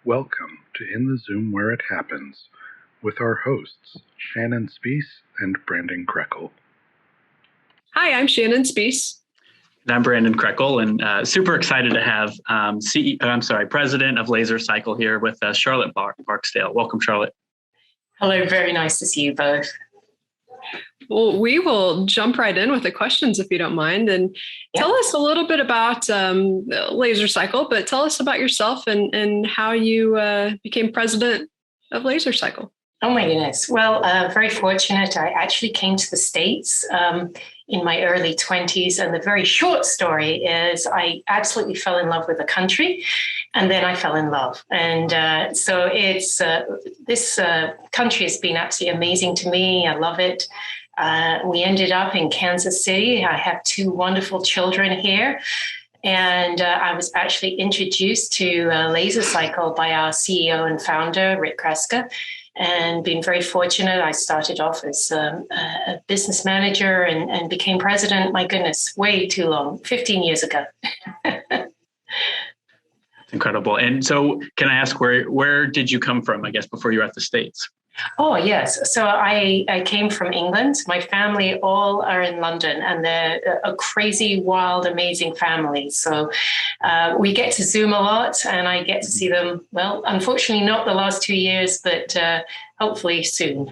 Welcome to In the Zoom Where It Happens with our hosts, Shannon Spees and Brandon Krekel. Hi, I'm Shannon Spees. And I'm Brandon Krekel, and super excited to have President of LaserCycle here with Charlotte Barksdale. Welcome, Charlotte. Hello, very nice to see you both. Well, we will jump right in with the questions if you don't mind, and tell us a little bit about LaserCycle, but tell us about yourself and how you became president of LaserCycle. Oh my goodness. Well, very fortunate. I actually came to the States in my early 20s. And the very short story is I absolutely fell in love with the country. And then I fell in love. And so it's this country has been absolutely amazing to me. I love it. We ended up in Kansas City. I have two wonderful children here. And I was actually introduced to LaserCycle by our CEO and founder, Rick Kreska. And been very fortunate. I started off as a business manager and became president. My goodness, way too long, 15 years ago. Incredible. And so can I ask, where did you come from, I guess, before you were at the States? Oh, yes. So I came from England. My family all are in London, and they're a crazy, wild, amazing family. So we get to Zoom a lot, and I get to see them, well, unfortunately, not the last 2 years, but hopefully soon.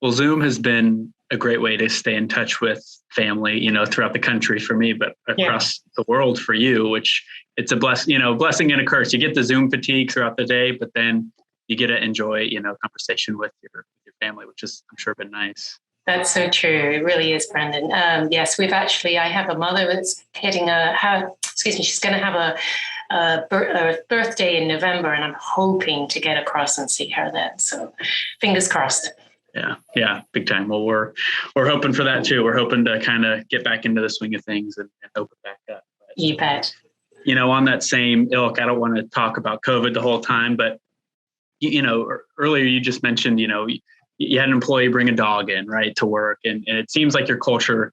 Well, Zoom has been a great way to stay in touch with family, throughout the country for me, but across the world for you, which it's a blessing and a curse. You get the Zoom fatigue throughout the day, but then you get to enjoy, conversation with your family, which is, I'm sure, been nice. That's so true. It really is, Brandon. Yes, I have a mother that's she's going to have a birthday in November, and I'm hoping to get across and see her then. So fingers crossed. Yeah, big time. Well, we're hoping for that too. We're hoping to kind of get back into the swing of things and open back up. But, you bet. On that same ilk, I don't want to talk about COVID the whole time, but earlier you just mentioned, you had an employee bring a dog in, right, to work. And it seems like your culture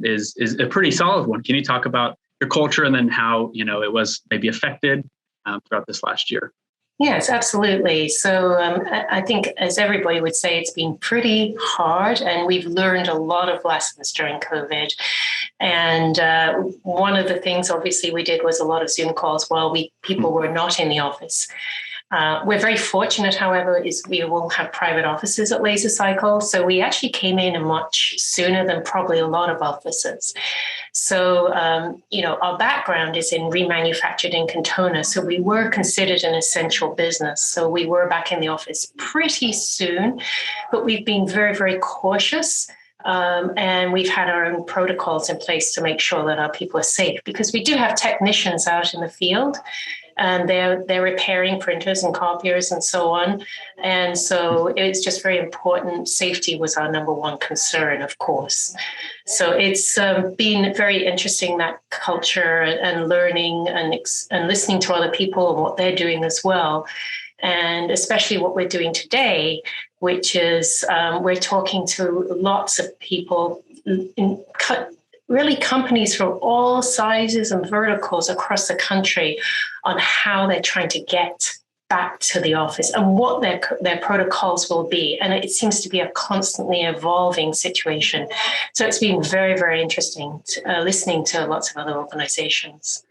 is a pretty solid one. Can you talk about your culture and then how, it was maybe affected throughout this last year? Yes, absolutely. So I think, as everybody would say, it's been pretty hard, and we've learned a lot of lessons during COVID. And one of the things, obviously, we did was a lot of Zoom calls while people were not in the office. We're very fortunate, however, is we will have private offices at LaserCycle. So we actually came in much sooner than probably a lot of offices. So, our background is in remanufactured in Cantona. So we were considered an essential business. So we were back in the office pretty soon, but we've been very, very cautious. And we've had our own protocols in place to make sure that our people are safe, because we do have technicians out in the field, and they're repairing printers and copiers and so on. And so it's just very important. Safety was our number one concern, of course. So it's been very interesting, that culture and learning and listening to other people and what they're doing as well. And especially what we're doing today, which is we're talking to lots of people, really companies from all sizes and verticals across the country, on how they're trying to get back to the office and what their protocols will be. And it seems to be a constantly evolving situation. So it's been very, very interesting listening to lots of other organizations.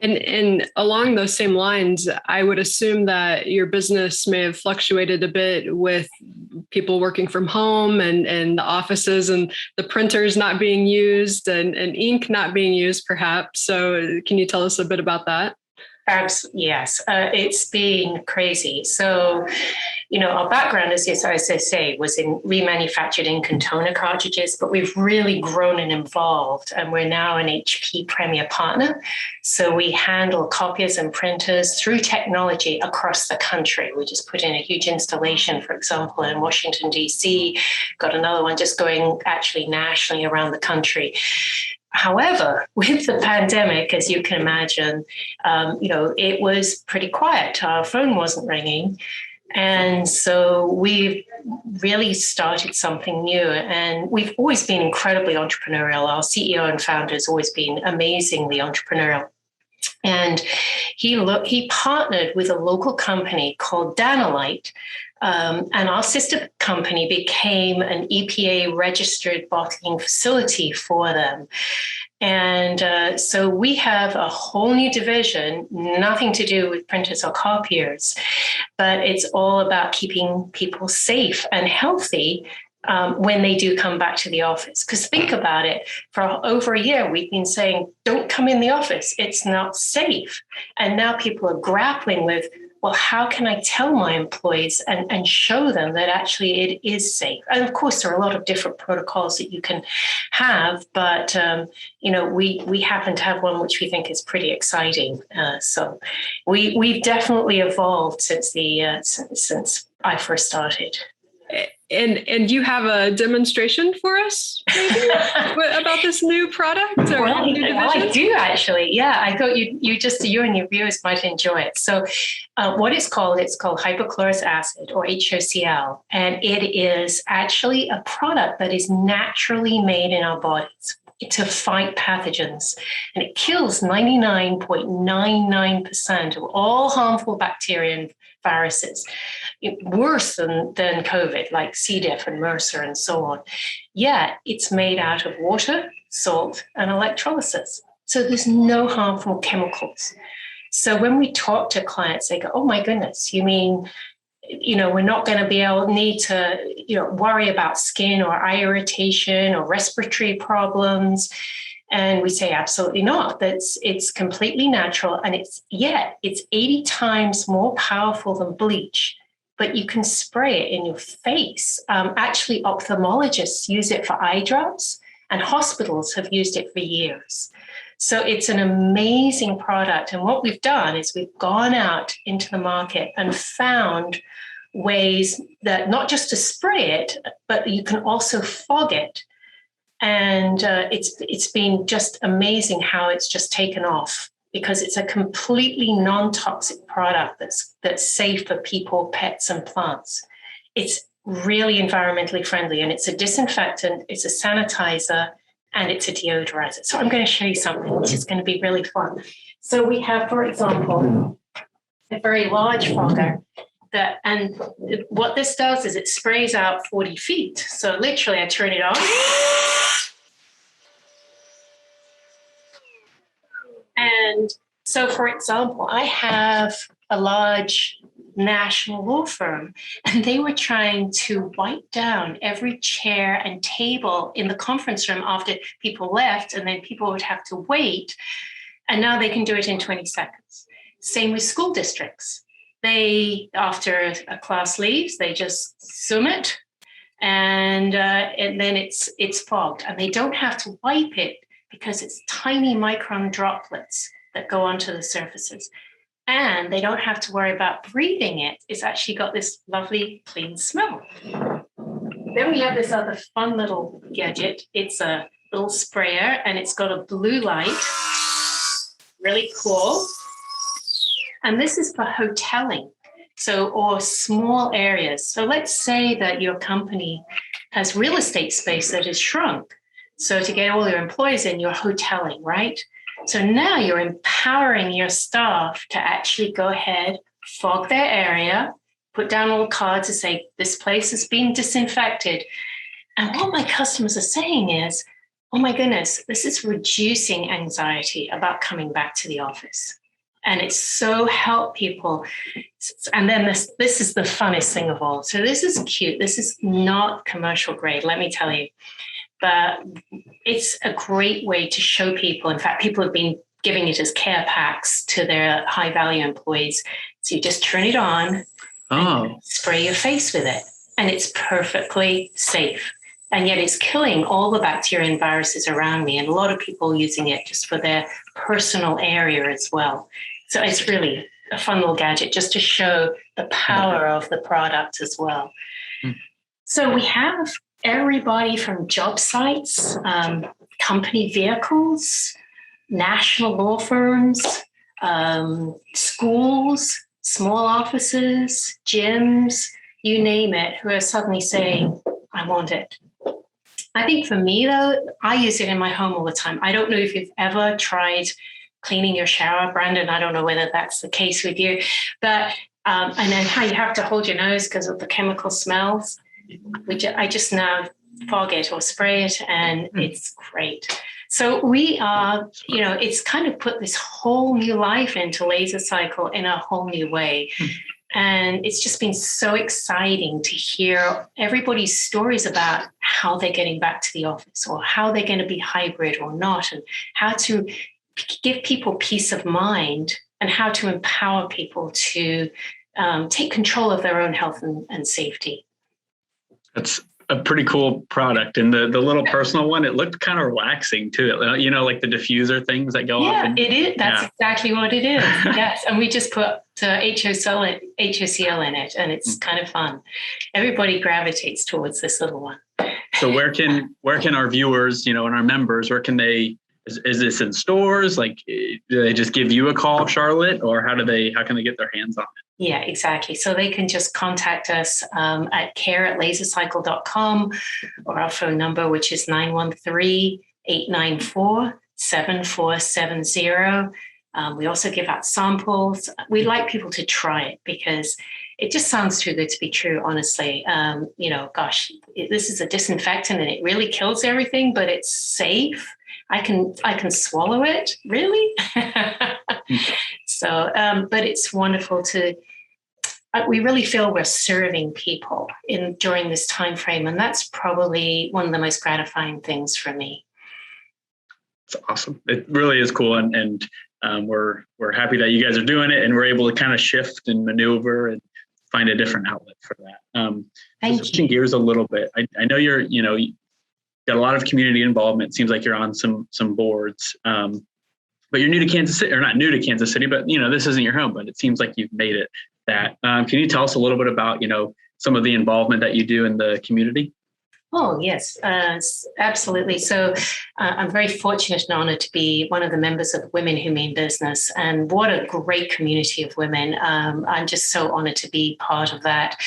And along those same lines, I would assume that your business may have fluctuated a bit with people working from home and the offices and the printers not being used and ink not being used, perhaps. So can you tell us a bit about that? Yes, it's been crazy. So, our background, as I say, was in remanufactured in Cantona cartridges, but we've really grown and evolved, and we're now an HP Premier partner. So we handle copiers and printers through technology across the country. We just put in a huge installation, for example, in Washington, D.C., got another one just going actually nationally around the country. However, with the pandemic, as you can imagine, it was pretty quiet. Our phone wasn't ringing. And so we've really started something new. And we've always been incredibly entrepreneurial. Our CEO and founder has always been amazingly entrepreneurial. And he partnered with a local company called Danolite, and our sister company became an EPA registered bottling facility for them. And so we have a whole new division, nothing to do with printers or copiers, but it's all about keeping people safe and healthy when they do come back to the office. Because think about it, for over a year, we've been saying, don't come in the office. It's not safe. And now people are grappling with, well, how can I tell my employees and show them that actually it is safe? And of course, there are a lot of different protocols that you can have, but we happen to have one which we think is pretty exciting. So we've definitely evolved since I first started. And you have a demonstration for us maybe about this new product? Or new I do actually. Yeah, I thought you and your viewers might enjoy it. So what it's called hypochlorous acid, or HOCl. And it is actually a product that is naturally made in our bodies to fight pathogens. And it kills 99.99% of all harmful bacteria and viruses, worse than COVID, like C. diff and MRSA and so on. Yet it's made out of water, salt, and electrolysis. So there's no harmful chemicals. So when we talk to clients, they go, oh my goodness, you mean, we're not going to need to, worry about skin or eye irritation or respiratory problems. And we say, absolutely not. It's completely natural. And it's 80 times more powerful than bleach, but you can spray it in your face. Actually, ophthalmologists use it for eye drops, and hospitals have used it for years. So it's an amazing product. And what we've done is we've gone out into the market and found ways that not just to spray it, but you can also fog it. And it's been just amazing how it's just taken off, because it's a completely non-toxic product that's safe for people, pets, and plants. It's really environmentally friendly, and it's a disinfectant, it's a sanitizer, and it's a deodorizer. So I'm going to show you something which is going to be really fun. So we have, for example, a very large fogger. And what this does is it sprays out 40 feet. So literally I turn it on. And so, for example, I have a large national law firm, and they were trying to wipe down every chair and table in the conference room after people left, and then people would have to wait. And now they can do it in 20 seconds. Same with school districts. After a class leaves, they just zoom it, and then it's fogged, and they don't have to wipe it because it's tiny micron droplets that go onto the surfaces. And they don't have to worry about breathing it. It's actually got this lovely clean smell. Then we have this other fun little gadget. It's a little sprayer, and it's got a blue light. Really cool. And this is for hoteling, or small areas. So let's say that your company has real estate space that is shrunk. So to get all your employees in, you're hoteling, right? So now you're empowering your staff to actually go ahead, fog their area, put down little cards to say, this place has been disinfected. And what my customers are saying is, oh my goodness, this is reducing anxiety about coming back to the office. And it's so helped people. And then this is the funnest thing of all. So this is cute. This is not commercial grade, let me tell you. But it's a great way to show people. In fact, people have been giving it as care packs to their high value employees. So you just turn it on and spray your face with it. And it's perfectly safe. And yet it's killing all the bacteria and viruses around me. And a lot of people using it just for their personal area as well. So it's really a fun little gadget just to show the power of the product as well. So we have everybody from job sites, company vehicles, national law firms, schools, small offices, gyms, you name it, who are suddenly saying, I want it. I think for me, though, I use it in my home all the time. I don't know if you've ever tried cleaning your shower. Brandon, I don't know whether that's the case with you, but and then how you have to hold your nose because of the chemical smells. I just now fog it or spray it, and it's great. So we are, it's kind of put this whole new life into LaserCycle in a whole new way. And it's just been so exciting to hear everybody's stories about how they're getting back to the office or how they're going to be hybrid or not, and how to give people peace of mind and how to empower people to take control of their own health and safety. That's a pretty cool product. And the little personal one, it looked kind of relaxing too. Like the diffuser things that go up. Yeah, it is. That's exactly what it is. Yes. And we just put HOCL in it, and it's kind of fun. Everybody gravitates towards this little one. So where can our viewers, and our members, where can they, is this in stores? Like, do they just give you a call, Charlotte, or how can they get their hands on it? Yeah, exactly. So they can just contact us at care@lasercycle.com, or our phone number, which is 913-894-7470. We also give out samples. We like people to try it because it just sounds too good to be true, honestly. This is a disinfectant and it really kills everything, but it's safe. I can swallow it, really. So, but it's wonderful we really feel we're serving people during this time frame, and that's probably one of the most gratifying things for me. It's awesome. It really is cool, and we're happy that you guys are doing it, and we're able to kind of shift and maneuver and find a different outlet for that. Switching gears a little bit, I know you got a lot of community involvement. It seems like you're on some boards, but you're new to Kansas City, or not new to Kansas City, but this isn't your home, but it seems like you've made it that. Can you tell us a little bit about, some of the involvement that you do in the community? Oh, yes, absolutely. So I'm very fortunate and honored to be one of the members of Women Who Mean Business. And what a great community of women. I'm just so honored to be part of that.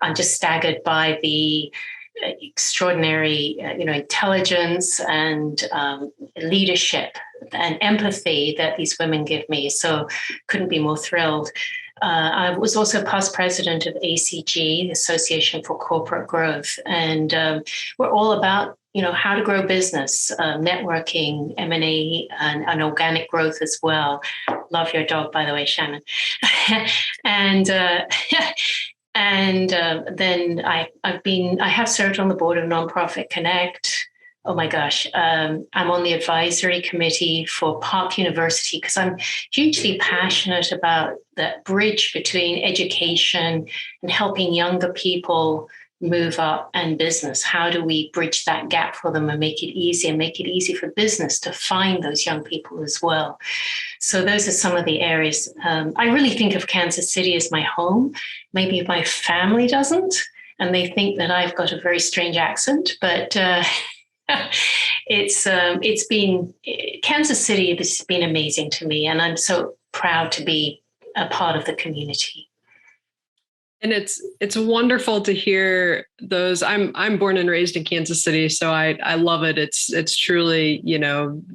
I'm just staggered by the extraordinary, intelligence and leadership and empathy that these women give me. So couldn't be more thrilled. I was also past president of ACG, the Association for Corporate Growth. And we're all about, how to grow business, networking, M&A, and organic growth as well. Love your dog, by the way, Shannon. And then I have served on the board of Nonprofit Connect. Oh my gosh. I'm on the advisory committee for Park University because I'm hugely passionate about that bridge between education and helping younger people move up and business. How do we bridge that gap for them and make it easy for business to find those young people as well? So those are some of the areas. I really think of Kansas City as my home. Maybe my family doesn't, and they think that I've got a very strange accent, but it's been Kansas City has been amazing to me, and I'm so proud to be a part of the community. And it's wonderful to hear those. I'm born and raised in Kansas City, so I love it. It's truly,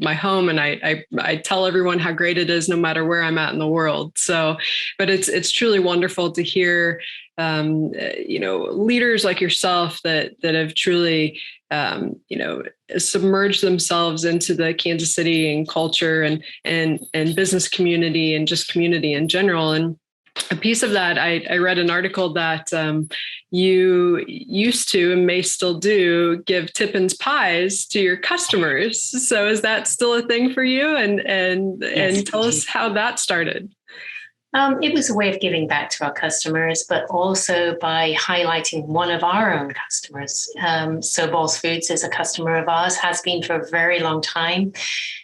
my home, and I tell everyone how great it is no matter where I'm at in the world. So, but it's truly wonderful to hear leaders like yourself that have truly submerged themselves into the Kansas City and culture and business community and just community in general. And a piece of that, I read an article that you used to and may still do give Tippins pies to your customers. So is that still a thing for you? And tell us how that started. It was a way of giving back to our customers, but also by highlighting one of our own customers. So Balls Foods is a customer of ours, has been for a very long time.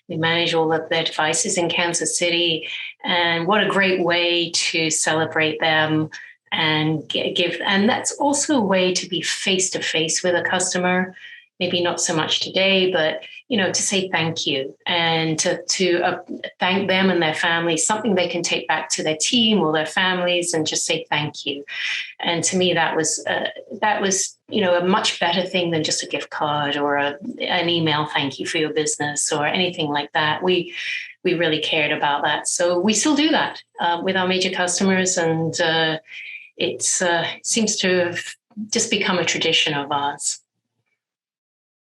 We manage all of their devices in Kansas City. And what a great way to celebrate them and give. And that's also a way to be face-to-face with a customer. Maybe not so much today, but to say thank you and to thank them and their families, something they can take back to their team or their families and just say thank you. And to me, that was a much better thing than just a gift card or an email, thank you for your business or anything like that. We we really cared about that. So we still do that with our major customers, and it seems to have just become a tradition of ours.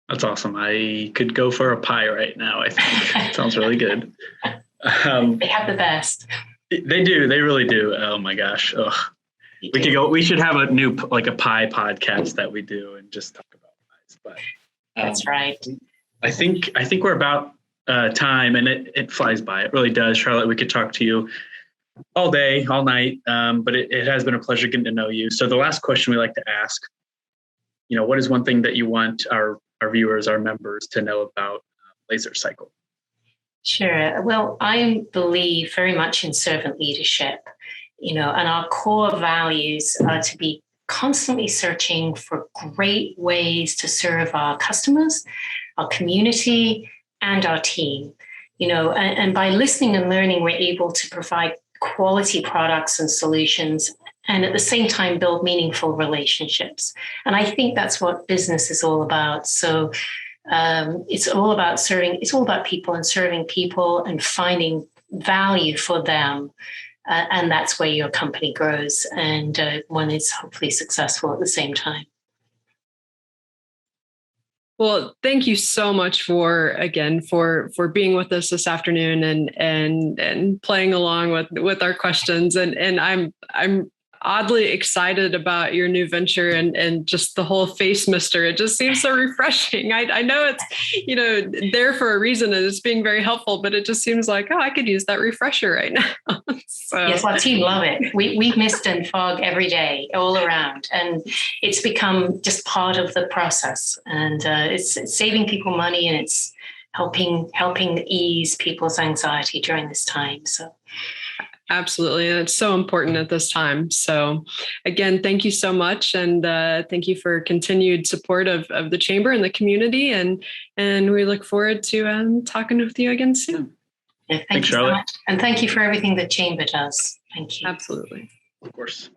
That's awesome. I could go for a pie right now, I think. Sounds really good. They have the best. They do. They really do. Oh my gosh. Ugh. We should have a new, like a pie podcast that we do and just talk about pies. But that's right. I think we're about time, and it flies by. It really does. Charlotte, we could talk to you all day, all night. But it has been a pleasure getting to know you. So the last question we like to ask, what is one thing that you want our viewers, our members to know about LaserCycle? Sure. Well, I believe very much in servant leadership, and our core values are to be constantly searching for great ways to serve our customers, our community, and our team. And by listening and learning, we're able to provide quality products and solutions, and at the same time build meaningful relationships. And I think that's what business is all about. So it's all about people and serving people and finding value for them. And that's where your company grows, and one is hopefully successful at the same time. Well, thank you so much for being with us this afternoon and playing along with our questions. And I'm oddly excited about your new venture and just the whole face mister. It just seems so refreshing. I know it's, there for a reason and it's being very helpful, but it just seems like, I could use that refresher right now. So. Yes, our team love it. We mist and fog every day, all around, and it's become just part of the process. And it's saving people money, and it's helping ease people's anxiety during this time. So. Absolutely. And it's so important at this time. So again, thank you so much. And thank you for continued support of the Chamber and the community. And we look forward to talking with you again soon. Yeah, thank you so much. And thank you for everything the Chamber does. Thank you. Absolutely. Of course.